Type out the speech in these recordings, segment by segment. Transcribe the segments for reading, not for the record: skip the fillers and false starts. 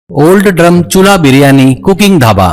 Old drum चूल्हा biryani cooking dhaba.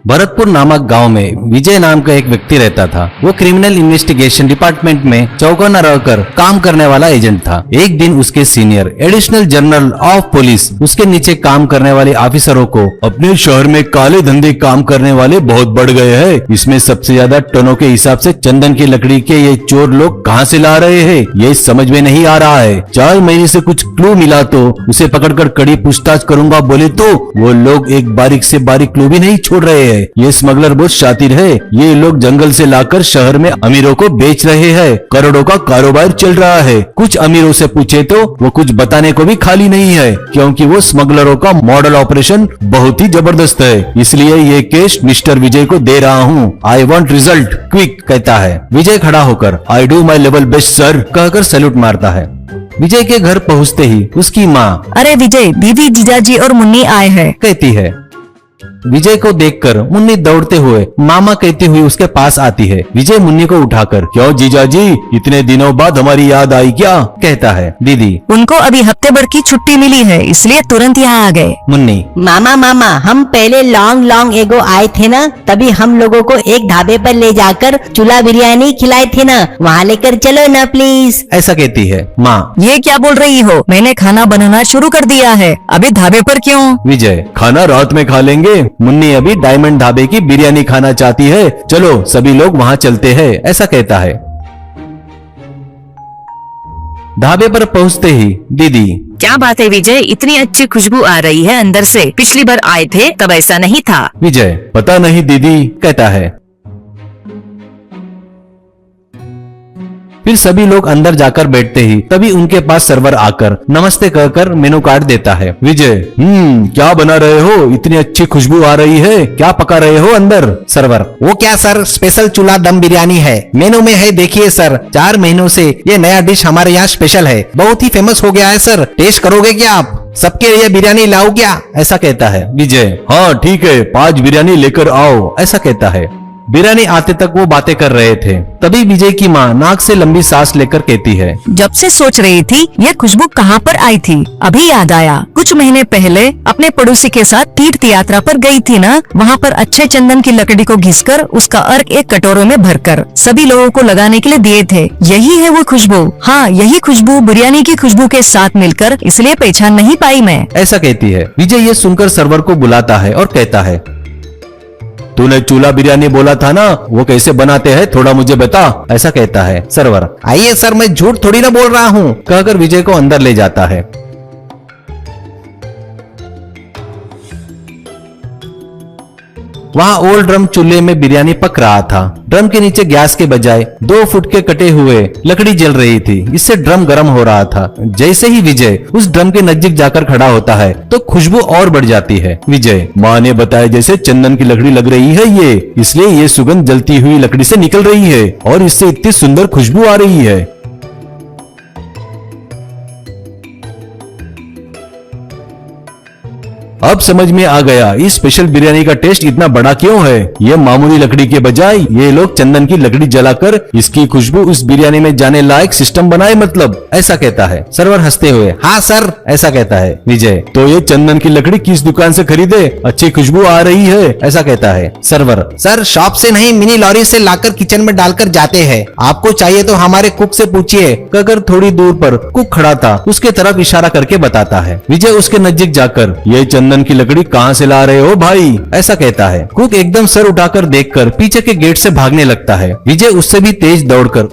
Bharatpur नामक गांव में विजय नाम का एक व्यक्ति रहता था। वो क्रिमिनल इन्वेस्टिगेशन डिपार्टमेंट में चौकन्ना रहकर काम करने वाला एजेंट था। एक दिन उसके senior additional general of police उसके नीचे काम करने वाले ऑफिसरों को अपने शहर में काले धंधे काम करने वाले बहुत बढ़ गए हैं, इसमें सबसे ज्यादा टनों के हिसाब से चंदन की लकड़ी के ये चोर लोग कहाँ से ला रहे हैं, ये समझ में नहीं आ रहा है। 4 महीने से कुछ क्लू मिला तो उसे पकड़कर कड़ी पूछताछ करूंगा बोले तो वो लोग एक बारीक से बारीक क्लू भी नहीं छोड़ रहे हैं। ये स्मगलर बहुत शातिर है। ये लोग जंगल से लाकर शहर में अमीरों को बेच रहे हैं। करोड़ों का कारोबार चल रहा है। कुछ अमीरों से पूछे तो वो कुछ बताने को भी खाली नहीं है, क्योंकि वो स्मगलरों का मॉडल ऑपरेशन बहुत ही जबरदस्त है। इसलिए ये केस मिस्टर विजय को दे रहा हूँ। आई वॉन्ट रिजल्ट क्विक, कहता है। विजय खड़ा होकर I do my level best sir कहकर सैल्यूट मारता है। विजय के घर पहुँचते ही उसकी माँ, अरे विजय, दीदी, जीजाजी और मुन्नी आए हैं, कहती है। विजय को देखकर मुन्नी दौड़ते हुए मामा कहती हुई उसके पास आती है। विजय मुन्नी को उठाकर, क्यों जीजाजी, इतने दिनों बाद हमारी याद आई क्या, कहता है। दीदी, उनको अभी हफ्ते भर की छुट्टी मिली है, इसलिए तुरंत यहाँ आ गए। मुन्नी, मामा हम पहले लॉन्ग एगो आए थे ना, तभी हम लोगों को एक ढाबे पर ले जाकर चूल्हा बिरयानी खिलाए थे ना, वहाँ लेकर चलो ना प्लीज, ऐसा कहती है। माँ, ये क्या बोल रही हो, मैंने खाना बनाना शुरू कर दिया है, अभी ढाबे पर क्यों? विजय, खाना रात में खा लेंगे। मुन्नी अभी डायमंड ढाबे की बिरयानी खाना चाहती है, चलो सभी लोग वहाँ चलते हैं, ऐसा कहता है। ढाबे पर पहुँचते ही दीदी, क्या बात है विजय, इतनी अच्छी खुशबू आ रही है अंदर से, पिछली बार आए थे तब ऐसा नहीं था। विजय, पता नहीं दीदी, कहता है। फिर सभी लोग अंदर जाकर बैठते ही तभी उनके पास सर्वर आकर नमस्ते कहकर मेनू कार्ड देता है। विजय, क्या बना रहे हो, इतनी अच्छी खुशबू आ रही है, क्या पका रहे हो अंदर? सर्वर, वो क्या सर, स्पेशल चूल्हा दम बिरयानी है, मेनू में है, देखिए सर। 4 महीनों से ये नया डिश हमारे यहाँ स्पेशल है, बहुत ही फेमस हो गया है सर, टेस्ट करोगे क्या आप? सबके लिए बिरयानी लाओ क्या, ऐसा कहता है। विजय, हाँ ठीक है, 5 बिरयानी लेकर आओ, ऐसा कहता है। बिरयानी आते तक वो बातें कर रहे थे। तभी विजय की माँ नाक से लंबी सांस लेकर कहती है, जब से सोच रही थी ये खुशबू कहाँ पर आई थी, अभी याद आया। कुछ महीने पहले अपने पड़ोसी के साथ तीर्थ यात्रा पर गई थी ना, वहाँ पर अच्छे चंदन की लकड़ी को घिसकर उसका अर्क एक कटोरे में भरकर सभी लोगों को लगाने के लिए दिए थे। यही है वो खुशबू। हाँ, यही खुशबू बिरयानी की खुशबू के साथ मिलकर, इसलिए पहचान नहीं पाई मैं, ऐसा कहती है। विजय ये सुनकर सर्वर को बुलाता है और कहता है, तूने चूल्हा बिरयानी बोला था ना, वो कैसे बनाते हैं थोड़ा मुझे बता, ऐसा कहता है। सर्वर, आइए सर, मैं झूठ थोड़ी ना बोल रहा हूँ, कहकर विजय को अंदर ले जाता है। वहाँ ओल्ड ड्रम चूल्हे में बिरयानी पक रहा था। ड्रम के नीचे गैस के बजाय 2 फुट के कटे हुए लकड़ी जल रही थी, इससे ड्रम गर्म हो रहा था। जैसे ही विजय उस ड्रम के नजदीक जाकर खड़ा होता है तो खुशबू और बढ़ जाती है। विजय, माँ ने बताया जैसे चंदन की लकड़ी लग रही है ये, इसलिए ये सुगंध जलती हुई लकड़ी से निकल रही है और इससे इतनी सुंदर खुशबू आ रही है। अब समझ में आ गया इस स्पेशल बिरयानी का टेस्ट इतना बड़ा क्यों है। ये मामूली लकड़ी के बजाय ये लोग चंदन की लकड़ी जलाकर इसकी खुशबू उस बिरयानी में जाने लायक सिस्टम बनाए, मतलब, ऐसा कहता है। सर्वर हंसते हुए, हाँ सर, ऐसा कहता है। विजय, तो ये चंदन की लकड़ी किस दुकान से खरीदे, अच्छी खुशबू आ रही है, ऐसा कहता है। सर्वर, सर शॉप से नहीं, मिनी लॉरी से लाकर किचन में डालकर जाते हैं, आपको चाहिए तो हमारे कुक से पूछिए, कहकर थोड़ी दूर पर कुक खड़ा था उसके तरफ इशारा करके बताता है। विजय उसके नजदीक जाकर, ये चंदन की लकड़ी कहाँ से ला रहे हो भाई, ऐसा कहता है। कुक एकदम सर उठाकर देखकर पीछे के गेट से भागने लगता है। विजय उससे भी तेज दौड़कर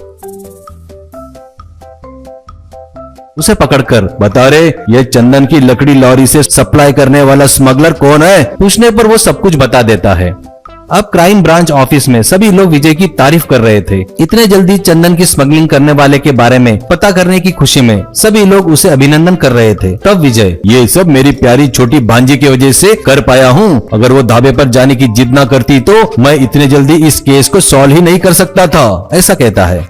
उसे पकड़कर, बता रे, ये चंदन की लकड़ी लॉरी से सप्लाई करने वाला स्मगलर कौन है? पूछने पर वो सब कुछ बता देता है। अब क्राइम ब्रांच ऑफिस में सभी लोग विजय की तारीफ कर रहे थे। इतने जल्दी चंदन की स्मगलिंग करने वाले के बारे में पता करने की खुशी में सभी लोग उसे अभिनंदन कर रहे थे। तब विजय, ये सब मेरी प्यारी छोटी भांजी की वजह से कर पाया हूँ, अगर वो ढाबे पर जाने की जिद न करती तो मैं इतने जल्दी इस केस को सॉल्व ही नहीं कर सकता था, ऐसा कहता है।